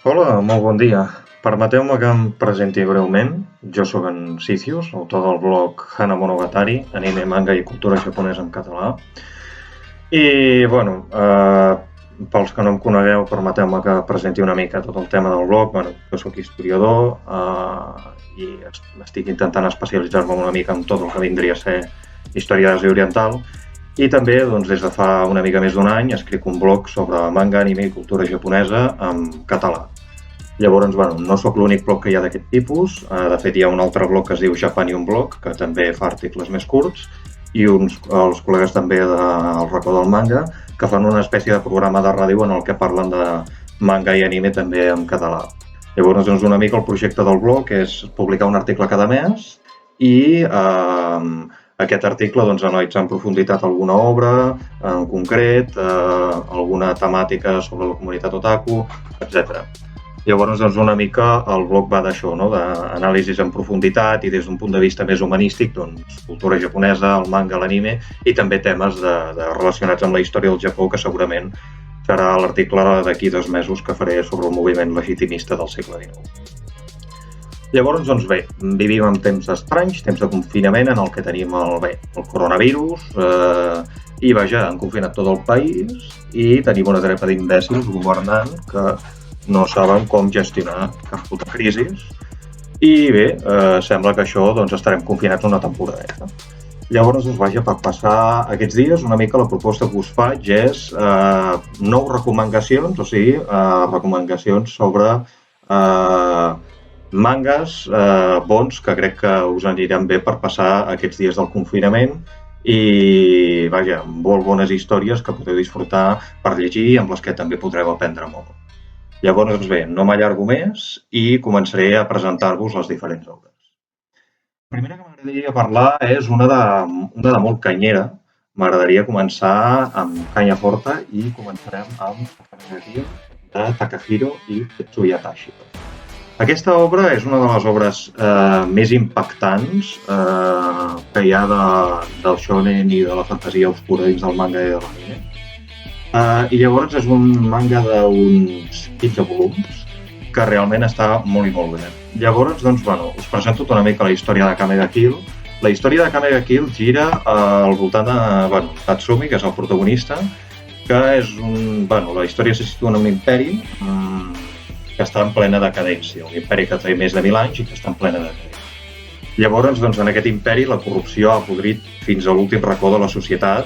Hola, molt bon dia. Permeteu-me que em presenti breument. Jo sóc en Sicius, autor del blog Hana Monogatari, anime, manga i cultura japonesa en català. I, pels que no em conegueu, permeteu-me que presenti una mica tot el tema del blog. Jo sóc historiador i estic intentant especialitzar-me una mica en tot el que vindria a ser història d'Àsia Oriental. I també, des de fa una mica més d'un any, escric un blog sobre manga, anime i cultura japonesa en català. Llavors, no sóc l'únic blog que hi ha d'aquest tipus. De fet, hi ha un altre blog que es diu Japanium Blog, que també fa articles més curts, i els col·legues també del racó del manga, que fan una espècie de programa de ràdio en el que parlen de manga i anime també en català. Llavors, una mica el projecte del blog és publicar un article cada mes i aquest article analitzar en profunditat alguna obra en concret, alguna temàtica sobre la comunitat otaku, etc. Llavors, una mica el blog va d'això, d'anàlisis en profunditat i des d'un punt de vista més humanístic, cultura japonesa, el manga, l'anime i també temes relacionats amb la història del Japó, que segurament serà l'article d'aquí 2 mesos que faré sobre el moviment legitimista del segle XIX. Llavors, vivim en temps estranys, temps de confinament en el que tenim el coronavirus i, han confinat tot el país i tenim una trepa d'imbècils governant que no saben com gestionar cap puta crisi i sembla que això estarem confinats una temporada. Llavors, per passar aquests dies, una mica la proposta que us faig és 9 recomanacions, o sigui, recomanacions sobre mangas bons que crec que us aniran bé per passar aquests dies del confinament i, molt bones històries que podeu disfrutar per llegir, amb les que també podreu aprendre molt. Llavors, no m'allargo més i començaré a presentar-vos les diferents obres. La primera que m'agradaria parlar és una de molt canyera. M'agradaria començar amb canya forta i començarem amb Takahiro de Takahiro i Tetsuya Tashiro. Aquesta obra és una de les obres més impactants que hi ha del shonen i de la fantasia obscura dins del manga i de l'anime. I llavors és un manga d'uns 15 volums que realment està molt i molt bé. Llavors, us presento una mica la història de Kamega Kill. La història de Kamega Kill gira al voltant de Tatsumi, que és el protagonista, que és la història se situa en un imperi que està en plena decadència, un imperi que té més de 1000 anys i que està en plena decadència. Llavors, en aquest imperi la corrupció ha podrit fins a l'últim racó de la societat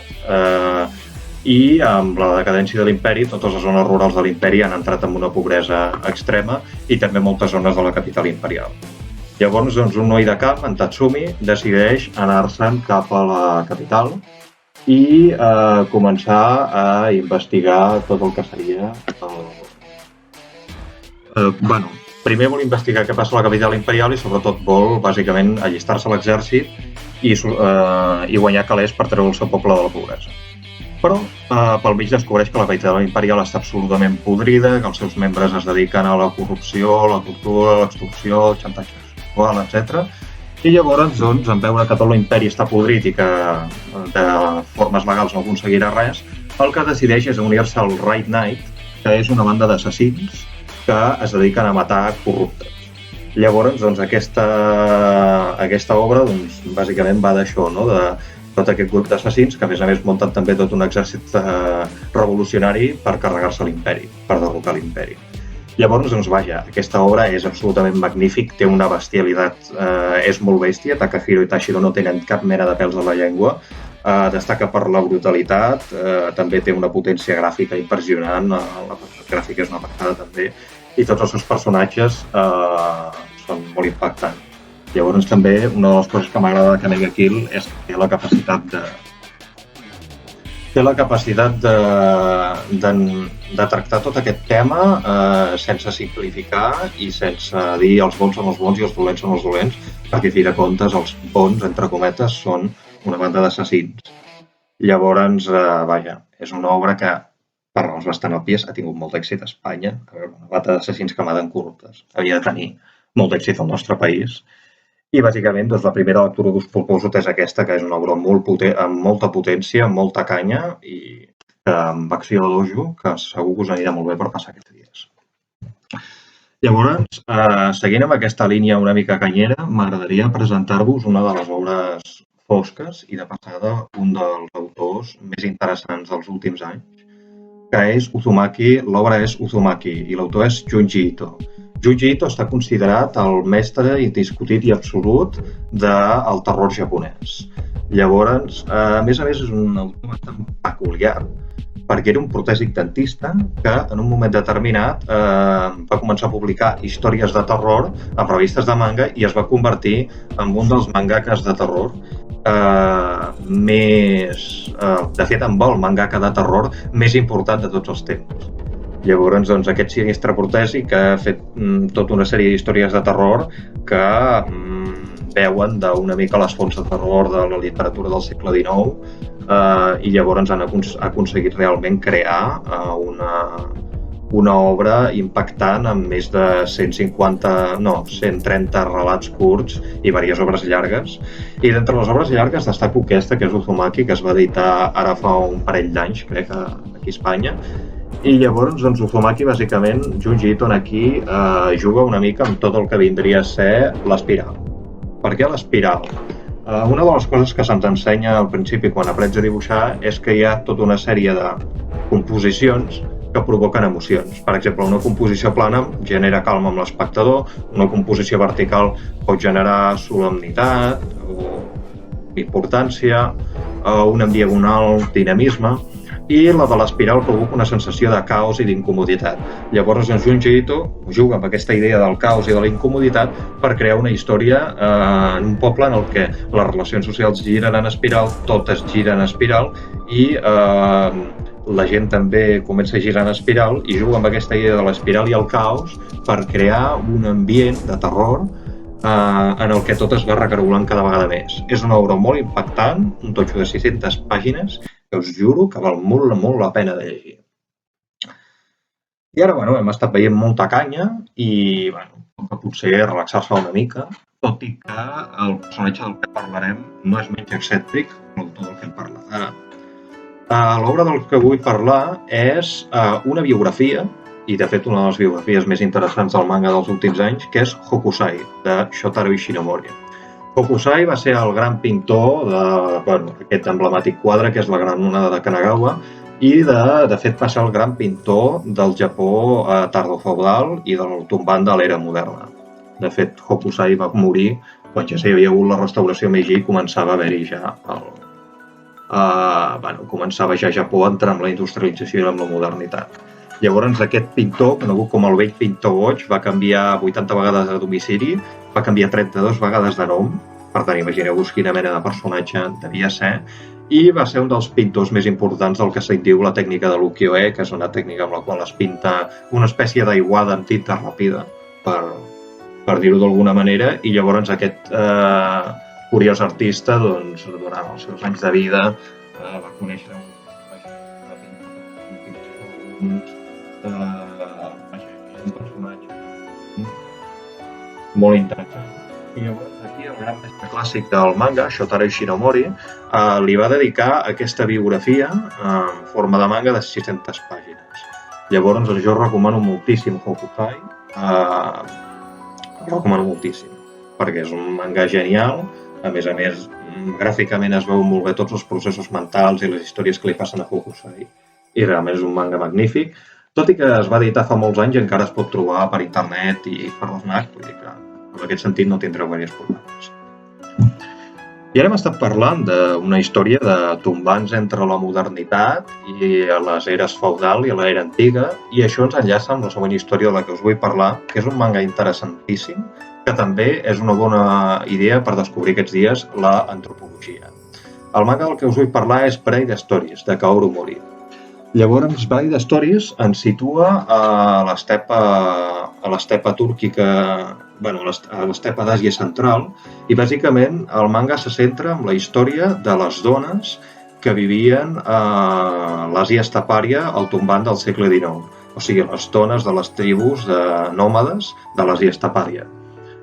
i amb la decadència de l'imperi, totes les zones rurals de l'imperi han entrat en una pobresa extrema i també moltes zones de la capital imperial. Llavors, un noi de camp, en Tatsumi, decideix anar-se'n cap a la capital i començar a investigar tot el que seria primer vol investigar què passa a la capital imperial i sobretot vol, bàsicament, allistar-se a l'exèrcit i guanyar calés per treure el seu poble de la pobresa. Però pel mig descobreix que la capital imperial està absolutament podrida, que els seus membres es dediquen a la corrupció, la tortura, l'extorsió, el xantatge sexual, etc. I llavors, en veure que tot l'imperi està podrit i que de formes legals no aconseguirà res, el que decideix és unir-se al Right Knight, que és una banda d'assassins que es dediquen a matar corruptes. Llavors, aquesta obra, bàsicament va d'això, de tot aquest grup d'assassins, que a més munten també tot un exèrcit revolucionari per carregar-se l'imperi, per derrocar l'imperi. Llavors, aquesta obra és absolutament magnífic, té una bestialitat, és molt bèstia, Takahiro i Tashiro no tenen cap mena de pèls a la llengua, destaca per la brutalitat, també té una potència gràfica impressionant, la gràfica és una passada també, i tots els seus personatges són molt impactants. Llavors també una de les coses que m'agrada de Kamega Kill és que té la capacitat de tractar tot aquest tema sense simplificar i sense dir els bons són els bons i els dolents són els dolents, perquè a fi de comptes els bons, entre cometes, són una banda d'assassins. Llavors, és una obra que, per raons bastant òbvies, ha tingut molt d'èxit a Espanya. Una banda d'assassins que maten corruptes havia de tenir molt d'èxit al nostre país. I, bàsicament, la primera lectura que us proposo és aquesta, que és una obra amb molta potència, amb molta canya i amb acció de dojo, que segur que us anirà molt bé per passar aquests dies. Llavors, seguint amb aquesta línia una mica canyera, m'agradaria presentar-vos una de les obres fosques i, de passada, un dels autors més interessants dels últims anys, que és Uzumaki. L'obra és Uzumaki i l'autor és Junji Ito. Junji Ito està considerat el mestre indiscutit i absolut del terror japonès. Llavors, a més, és un autor bastant peculiar, perquè era un protèsic dentista que en un moment determinat va començar a publicar històries de terror en revistes de manga i es va convertir en un dels mangakas de terror de fet, amb el mangaka de terror més important de tots els temps. Llavors, doncs, aquest sinistre protèsic ha fet tota una sèrie d'històries de terror que veuen d'una mica les fonts de terror de la literatura del segle XIX i llavors han aconseguit realment crear una obra impactant amb més de 130 relats curts i diverses obres llargues. I d'entre les obres llargues destaco aquesta, que és Uzumaki, que es va editar ara fa un parell d'anys, crec, aquí a Espanya. I llavors, doncs, Uzumaki, bàsicament, Junji Ito aquí juga una mica amb tot el que vindria a ser l'espiral. Per què l'espiral? Una de les coses que se'ns ensenya al principi quan aprens a dibuixar és que hi ha tota una sèrie de composicions que provoquen emocions. Per exemple, una composició plana genera calma amb l'espectador, una composició vertical pot generar solemnitat o importància, una en diagonal dinamisme, i la de l'espiral provoca una sensació de caos i d'incomoditat. Llavors, Junji Ito juga amb aquesta idea del caos i de la incomoditat per crear una història en un poble en el que les relacions socials giren en espiral, totes giren en espiral i la gent també comença a girar en espiral i juga amb aquesta idea de l'espiral i el caos per crear un ambient de terror en el que tot es va recarolant cada vegada més. És una obra molt impactant, un totxo de 600 pàgines, que us juro que val molt la pena de llegir. I ara, hem estat veient molta canya i, potser relaxar-se una mica, tot i que el personatge del que parlarem no és menys excèntric que l'autor del que parla ara. L'obra del que vull parlar és una biografia, i de fet una de les biografies més interessants del manga dels últims anys, que és Hokusai, de Shotaro Ishinomori. Hokusai va ser el gran pintor d'aquest emblemàtic quadre, que és la Gran Onada de Kanagawa, i de fet va ser el gran pintor del Japó tardofeudal i del tombant de l'era moderna. De fet, Hokusai va morir quan ja s'havia hagut la restauració Meiji i començava a haver-hi ja començava ja Japó a entrar amb la industrialització i amb la modernitat. Llavors, aquest pintor, conegut com el vell pintor goig, va canviar 80 vegades de domicili, va canviar 32 vegades de nom, per tant, imagineu-vos quina mena de personatge devia ser, i va ser un dels pintors més importants del que se'n diu la tècnica de l'ukiyo-e, que és una tècnica amb la qual es pinta una espècie d'aiguada amb tinta ràpida, per dir-ho d'alguna manera, i llavors aquest curiós artista, doncs, durant els seus anys de vida, va conèixer un personatge molt interessant. I llavors aquí el gran mestre clàssic del manga, Shotaro Ishinomori, li va dedicar aquesta biografia en forma de manga de 600 pàgines. Llavors jo recomano moltíssim Hokusai, recomano moltíssim, perquè és un manga genial, a més, gràficament es veuen molt bé tots els processos mentals i les històries que li passen a Hokusai, i realment és un manga magnífic, tot i que es va editar fa molts anys i encara es pot trobar per internet i per l'FNAC, vull dir que en aquest sentit no tindreu gaires problemes. I ara hem estat parlant d'una història de tombants entre la modernitat i les eres feudal i l'era antiga, i això ens enllaça amb la següent història de la que us vull parlar, que és un manga interessantíssim, que també és una bona idea per descobrir aquests dies l'antropologia. El manga del que us vull parlar és Braid Stories, de Kaoru Mori. Llavors, Braid Stories ens situa a l'estepa túrquica, a l'estepa d'Àsia Central, i bàsicament el manga se centra en la història de les dones que vivien a l'Àsia estepària al tombant del segle XIX, o sigui, les dones de les tribus nòmades de l'Àsia estepària.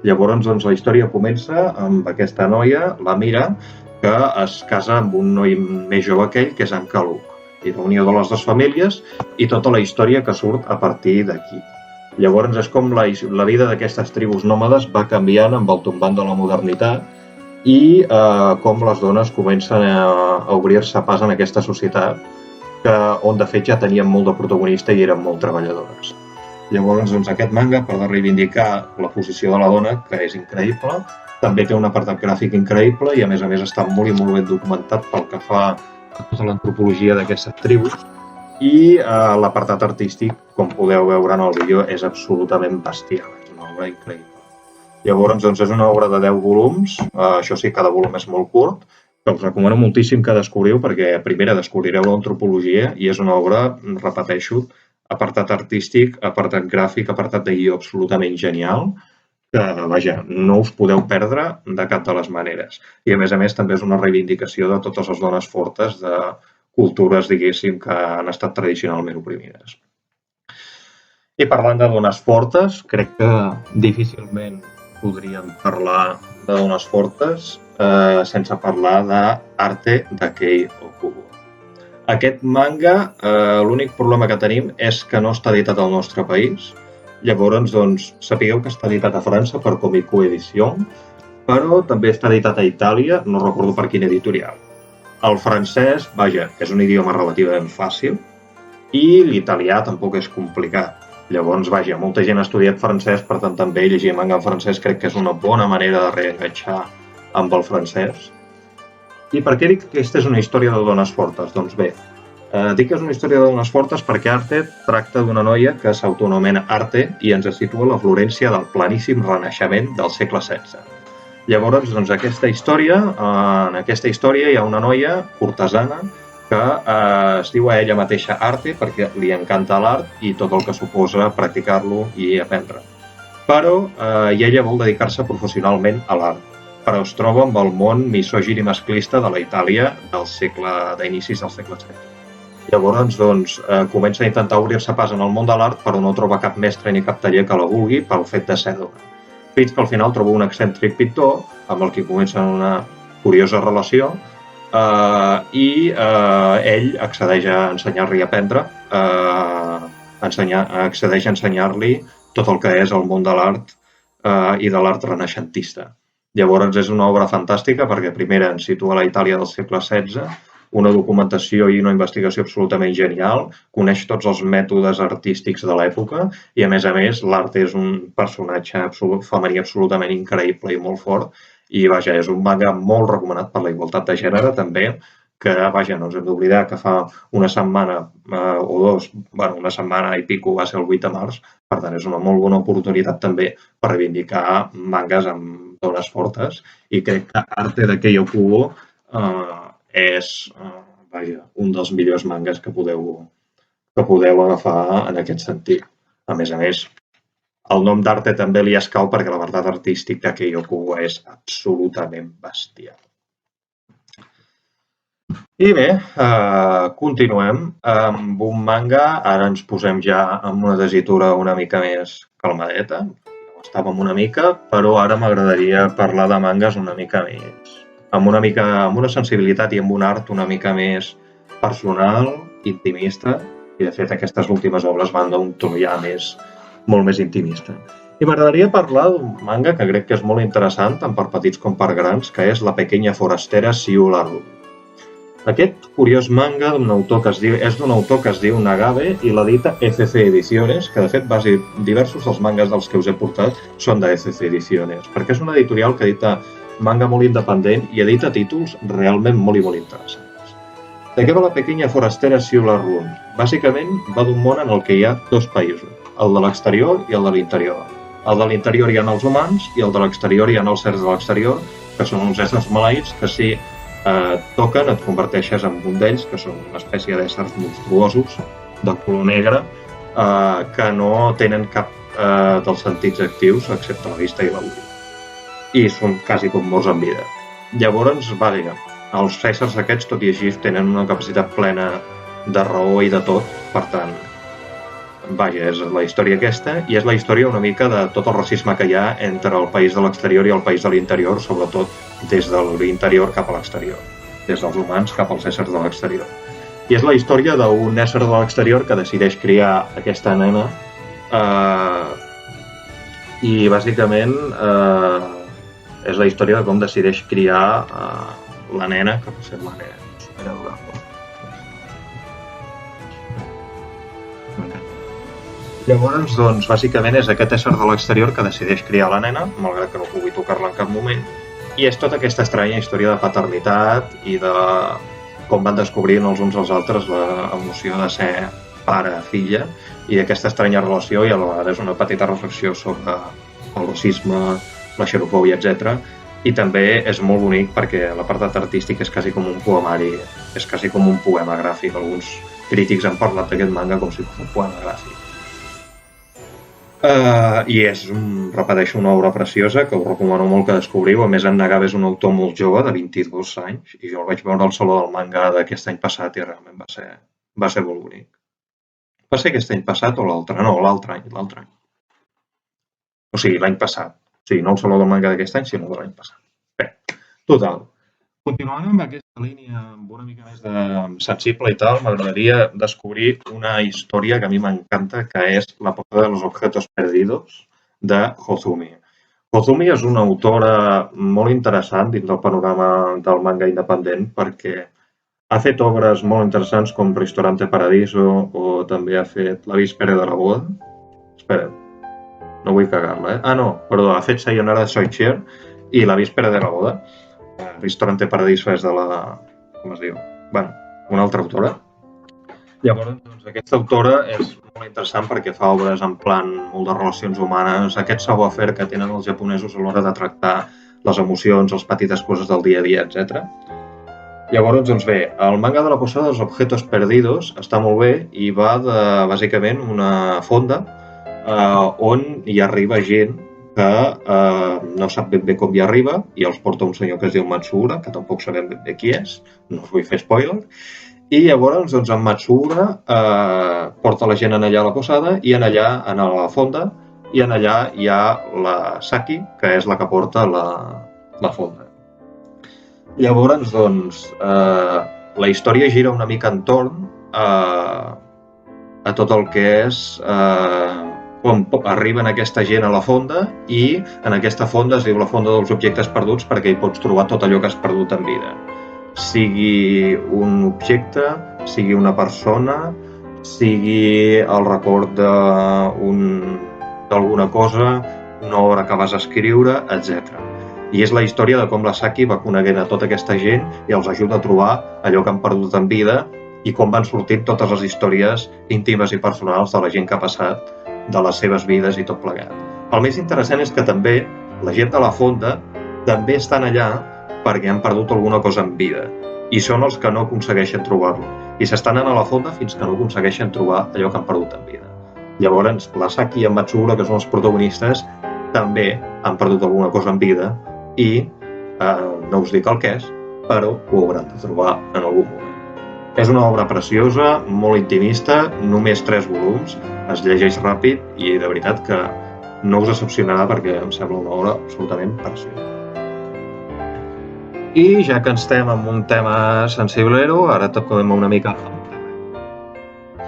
Llavors, doncs, la història comença amb aquesta noia, la Mira, que es casa amb un noi més jove que ell, que és en Kaluk, i la unió de les dues famílies i tota la història que surt a partir d'aquí. Llavors és com la vida d'aquestes tribus nòmades va canviant amb el tombant de la modernitat i com les dones comencen a obrir-se pas en aquesta societat on de fet ja tenien molt de protagonista i eren molt treballadores. Llavors, doncs, aquest manga, per reivindicar la posició de la dona, que és increïble, també té un apartat gràfic increïble i a més està molt i molt ben documentat pel que fa a tota l'antropologia d'aquestes tribus i l'apartat artístic, com podeu veure en el vídeo, és absolutament bestial, és una obra increïble. Llavors, doncs, és una obra de 10 volums, això sí, cada volum és molt curt, però us recomano moltíssim que descobriu perquè primera descobrireu l'antropologia i és una obra, repeteixo, apartat artístic, apartat gràfic, apartat de guió absolutament genial, que, vaja, no us podeu perdre de cap de les maneres. I a més també és una reivindicació de totes les dones fortes de cultures, diguéssim, que han estat tradicionalment oprimides. I parlant de dones fortes, crec que difícilment podríem parlar de dones fortes sense parlar d'Arte de Kei Okubo. Aquest manga, l'únic problema que tenim és que no està editat al nostre país. Llavors, doncs, sapigueu que està editat a França per Comico Edition, però també està editat a Itàlia, no recordo per quin editorial. El francès, vaja, és un idioma relativament fàcil i l'italià tampoc és complicat. Llavors, vaja, molta gent ha estudiat francès, per tant també llegir manga en francès crec que és una bona manera de reenganxar amb el francès. I per què dic que aquesta és una història de dones fortes? Doncs bé, dic que és una història de dones fortes perquè Arte tracta d'una noia que s'autoanomena Arte i ens situa a la Florència del planíssim renaixement del segle XVI. Llavors, doncs, en aquesta història hi ha una noia cortesana que es diu a ella mateixa Arte perquè li encanta l'art i tot el que suposa practicar-lo i aprendre. Però ella vol dedicar-se professionalment a l'art, però es troba amb el món misògin i masclista de la Itàlia d'inicis del segle XVI. Llavors, doncs, comença a intentar obrir-se pas en el món de l'art, però no troba cap mestre ni cap taller que la vulgui pel fet de ser dona. Fins que al final troba un excèntric pintor amb el que comença una curiosa relació i ell accedeix a ensenyar-li a aprendre, accedeix a ensenyar-li tot el que és el món de l'art i de l'art renaixentista. Llavors és una obra fantàstica perquè primera ens situa a la Itàlia del segle XVI, una documentació i una investigació absolutament genial, coneix tots els mètodes artístics de l'època i, a més, l'art és un personatge femení absolutament increïble i molt fort i, vaja, és un manga molt recomanat per la igualtat de gènere, també, que, vaja, no ens hem d'oblidar que fa una setmana o dos, bueno, una setmana i pico va ser el 8 de març, per tant, és una molt bona oportunitat també per reivindicar mangas amb dones fortes i crec que Arte de Kei Okubo és un dels millors mangas que podeu agafar en aquest sentit. A més, el nom d'Arte també li escau perquè l'apartat artístic de Kei Okubo és absolutament bestial. I bé, continuem amb un manga. Ara ens posem ja amb una tessitura una mica més calmadeta. Estàvem una mica, però ara m'agradaria parlar de mangas una mica més amb una sensibilitat i amb un art una mica més personal, intimista, i de fet aquestes últimes obres van d'un to ja molt més intimista. I m'agradaria parlar d'un manga que crec que és molt interessant, tant per petits com per grans, que és La pequeña forastera Siu Larun. Aquest curiós manga és d'un autor que es diu Nagabe i l'edita ECC Ediciones, que de fet diversos dels mangas dels que us he portat són de ECC Ediciones, perquè és una editorial que edita manga molt independent i edita títols realment molt i molt interessants. De què va La pequeña forastera Siu Larun? Bàsicament va d'un món en el que hi ha dos països, el de l'exterior i el de l'interior. El de l'interior hi ha els humans i el de l'exterior hi ha els éssers de l'exterior, que són uns éssers maleïts que si toquen et converteixes en un d'ells, que són una espècie d'éssers monstruosos de color negre que no tenen cap dels sentits actius excepte la vista i l'audio. I són quasi com morts en vida. Llavors, els éssers aquests, tot i així, tenen una capacitat plena de raó i de tot, per tant, és la història aquesta, i és la història una mica de tot el racisme que hi ha entre el país de l'exterior i el país de l'interior, sobretot des de l'interior cap a l'exterior, des dels humans cap als éssers de l'exterior. I és la història d'un ésser de l'exterior que decideix criar aquesta nena I bàsicament és la història de com decideix criar la nena, que per ser la nena és adorable. Llavors, doncs, bàsicament és aquest ésser de l'exterior que decideix criar la nena, malgrat que no pugui tocar-la en cap moment, i és tota aquesta estranya història de paternitat i de com van descobrint els uns als altres l'emoció de ser pare-filla i aquesta estranya relació, i a la vegada és una petita reflexió sobre el racisme, la xenofòbia, etc. I també és molt bonic perquè l'apartat artístic és quasi com un poemari, és quasi com un poema gràfic. Alguns crítics han parlat d'aquest manga com si fos un poema gràfic. I és, repeteixo, una obra preciosa que us recomano molt que descobriu. A més, en Nagaba és un autor molt jove, de 22 anys, i jo el vaig veure al Saló del Manga d'aquest any passat i realment va ser molt bonic. Va ser aquest any passat o l'altre? No, l'altre any. O sigui, l'any passat. O sigui, no el Saló del Manga d'aquest any, sinó de l'any passat. Bé, total. Continuant amb aquesta línia una mica més sensible i tal, m'agradaria descobrir una història que a mi m'encanta, que és La Posada de los Objetos Perdidos, de Hozumi. Hozumi és una autora molt interessant dins del panorama del manga independent perquè ha fet obres molt interessants com Ristorante Paradiso o també ha fet La Víspera de la Boda. Espera, no vull cagar-la, no, perdó, ha fet Sayonara Soichier i La Víspera de la Boda. Ristorante Paradiso és de la... com es diu? Bueno, una altra autora. Llavors, doncs, aquesta autora és molt interessant perquè fa obres en plan molt de relacions humanes, aquest savoir-faire que tenen els japonesos a l'hora de tractar les emocions, les petites coses del dia a dia, etc. Llavors, doncs bé, el manga de La Posada dels Objetos Perdidos està molt bé i va de, bàsicament, una fonda on hi arriba gent que no sap ben bé com hi arriba i els porta un senyor que es diu Matsuura, que tampoc sabem ben bé qui és, no us vull fer spoiler, i llavors doncs, en Matsuura porta la gent allà a la posada i en allà, a la fonda, i en allà hi ha la Saki, que és la que porta la fonda. Llavors, doncs, la història gira una mica entorn a tot el que és... com arriben aquesta gent a la fonda i en aquesta fonda es diu la fonda dels objectes perduts perquè hi pots trobar tot allò que has perdut en vida. Sigui un objecte, sigui una persona, sigui el record d'alguna cosa, una obra que vas escriure, etc. I és la història de com la Saki va coneguent a tota aquesta gent i els ajuda a trobar allò que han perdut en vida i com van sortint totes les històries íntimes i personals de la gent que ha passat de les seves vides i tot plegat. El més interessant és que també la gent de la fonda també estan allà perquè han perdut alguna cosa en vida i són els que no aconsegueixen trobar-lo i s'estan anant a la fonda fins que no aconsegueixen trobar allò que han perdut en vida. Llavors, la Saki i en Matsuura, que són els protagonistes, també han perdut alguna cosa en vida i no us dic el que és, però ho hauran de trobar en algun moment. És una obra preciosa, molt intimista, només 3 volums, es llegeix ràpid i de veritat que no us decepcionarà perquè em sembla una obra absolutament preciosa. I ja que estem en un tema sensiblero, ara toquem una mica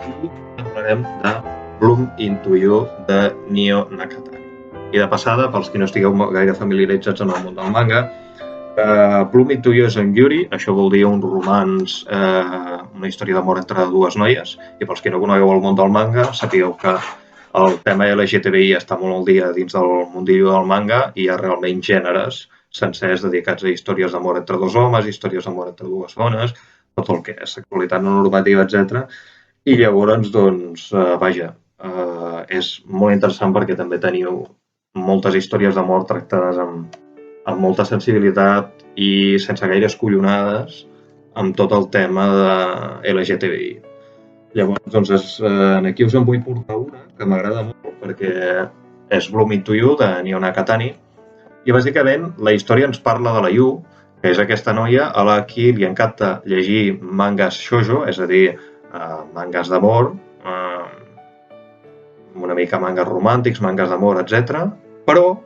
i parlarem de Bloom Into You de Nio Nakatani. I de passada, pels que no estigueu gaire familiaritzats amb el món del manga, Bloom Into You és en Yuri, això vol dir un romanç, una història d'amor entre 2 noies, i pels que no conegueu el món del manga, sapigueu que el tema LGTBI està molt al dia dins del mundillo del manga i hi ha realment gèneres sencers dedicats a històries d'amor entre 2 homes, històries d'amor entre 2 dones, tot el que és sexualitat no normativa, etc. I llavors, doncs, vaja, és molt interessant perquè també teniu moltes històries d'amor tractades amb molta sensibilitat i sense gaires collonades amb tot el tema de LGTBI. Llavors, doncs, aquí us en vull portar una que m'agrada molt perquè és Bloom Into You de Nio Nakatani i bàsicament la història ens parla de la Yu, que és aquesta noia a la qui li encanta llegir mangas shoujo, és a dir, mangas d'amor, una mica mangas romàntics, mangas d'amor, etc. Però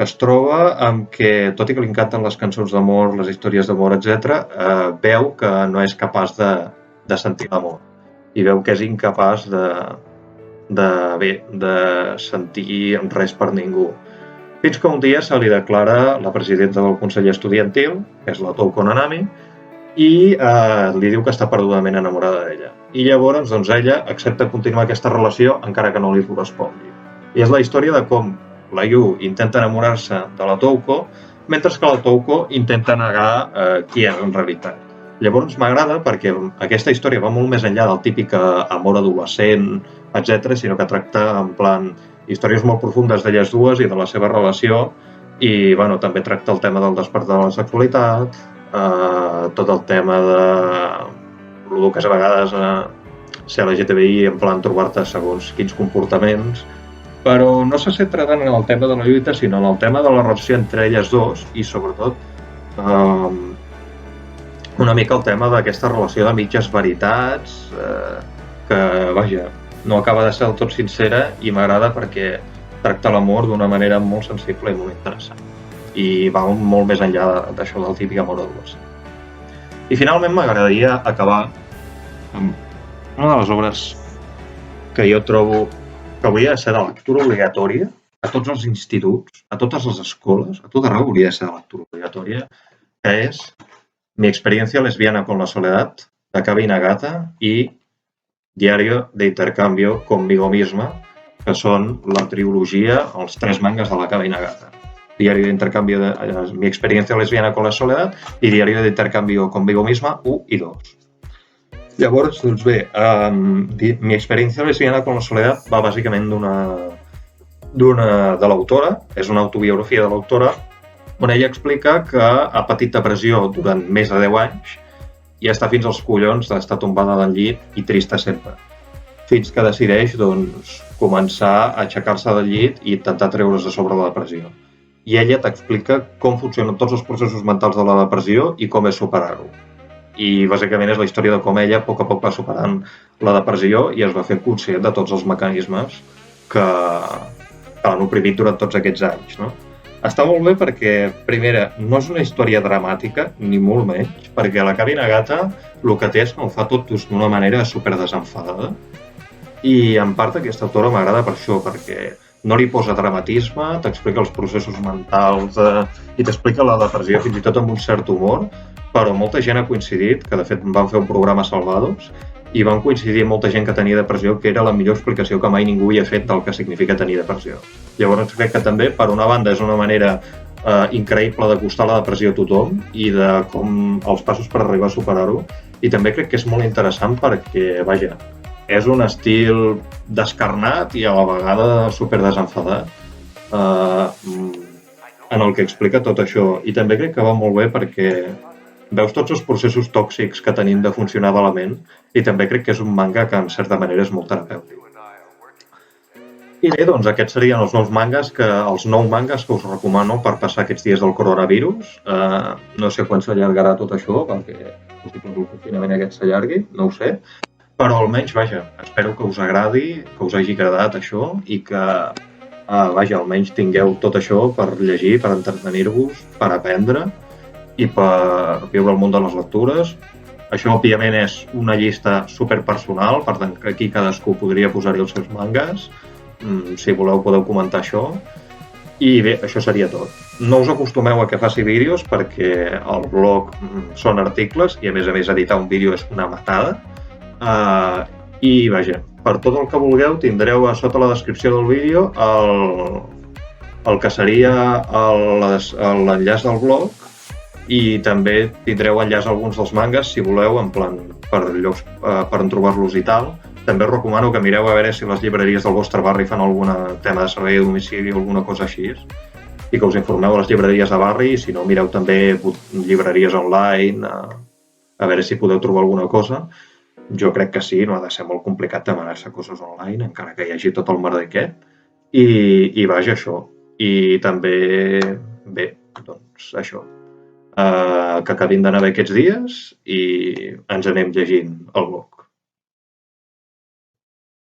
es troba amb que, tot i que li encanten les cançons d'amor, les històries d'amor, etc., veu que no és capaç de sentir l'amor i veu que és incapaç de sentir res per ningú. Fins que un dia se li declara la presidenta del Consell Estudiantil, que és la Touko Nanami, i li diu que està perdudament enamorada d'ella. I llavors doncs, ella accepta continuar aquesta relació encara que no li correspongui. I és la història de com la Yu intenta enamorar-se de la Touko, mentre que la Touko intenta negar qui és en realitat. Llavors m'agrada perquè aquesta història va molt més enllà del típic amor adolescent, etc., sinó que tracta en plan històries molt profundes d'elles dues i de la seva relació i bueno, també tracta el tema del despertar de la sexualitat, tot el tema de el que és a vegades ser LGTBI en plan trobar-te segons quins comportaments, però no se centra tant en el tema de la lluita, sinó en el tema de la relació entre elles dos i sobretot una mica el tema d'aquesta relació de mitges veritats que, vaja, no acaba de ser del tot sincera i m'agrada perquè tracta l'amor d'una manera molt sensible i molt interessant i va molt més enllà d'això del típic amor adolescent. I finalment m'agradaria acabar amb una de les obres que jo trobo que hauria de ser de lectura obligatòria a tots els instituts, a totes les escoles, a tot arreu hauria de ser de lectura obligatòria, que és Mi experiencia lesbiana con la soledad, de Kabi Nagata, i Diario de intercambio conmigo misma, que són la trilogia, els 3 mangas de la Kabi Nagata. Diario de intercambio de Mi experiencia lesbiana con la soledad i Diario de intercambio conmigo misma 1 i 2. Llavors, doncs bé, Mi experiencia lesbiana con la soledad va bàsicament de l'autora, és una autobiografia de l'autora, on ella explica que ha patit depressió durant més de 10 anys i està fins als collons d'estar tombada del llit i trista sempre. Fins que decideix doncs, començar a aixecar-se del llit i intentar treure's de sobre la depressió. I ella t'explica com funcionen tots els processos mentals de la depressió i com és superar-ho. I bàsicament és la història de com ella a poc va superant la depressió i es va fent conscient de tots els mecanismes que l'han oprimit durant tots aquests anys, no? Està molt bé perquè, primera, no és una història dramàtica, ni molt menys, perquè la Kabi Nagata el que té és que ho fa tot d'una manera super desenfadada. I en part aquesta autora m'agrada per això, perquè no li posa dramatisme, t'explica els processos mentals i t'explica la depressió fins i tot amb un cert humor, però molta gent ha coincidit, que de fet van fer un programa Salvados, i van coincidir molta gent que tenia depressió que era la millor explicació que mai ningú havia fet del que significa tenir depressió. Llavors crec que també, per una banda, és una manera increïble d'acostar la depressió a tothom i de com els passos per arribar a superar-ho. I també crec que és molt interessant perquè, vaja, és un estil descarnat i a la vegada super desenfadat en el que explica tot això. I també crec que va molt bé perquè veus tots els processos tòxics que tenim de funcionar de la ment i també crec que és un manga que en certa manera és molt terapèutic. I bé, doncs aquests serien els 9 mangas que us recomano per passar aquests dies del coronavirus. No sé quan s'allargarà tot això, perquè possiblement el confinament aquest s'allargui, no ho sé. Però almenys, vaja, espero que us agradi, que us hagi agradat això i que, vaja, almenys tingueu tot això per llegir, per entretenir-vos, per aprendre i per viure el món de les lectures. Això, òbviament, és una llista superpersonal, per tant, que aquí cadascú podria posar-hi els seus mangas. Si voleu, podeu comentar això. I bé, això seria tot. No us acostumeu a que faci vídeos perquè el blog són articles i, a més, editar un vídeo és una matada. I, vaja, per tot el que vulgueu, tindreu a sota la descripció del vídeo el que seria l'enllaç del blog i també tindreu enllaç a alguns dels mangas, si voleu, en plan per llocs per trobar-los i tal. També us recomano que mireu a veure si les llibreries del vostre barri fan algun tema de servei a domicili o alguna cosa així i que us informeu a les llibreries de barri i si no, mireu també llibreries online a veure si podeu trobar alguna cosa. Jo crec que sí, no ha de ser molt complicat demanar-se coses online, encara que hi hagi tot el merder aquest. I vaja, això. I també, bé, doncs això. Que acabin d'anar bé aquests dies i ens anem llegint el blog.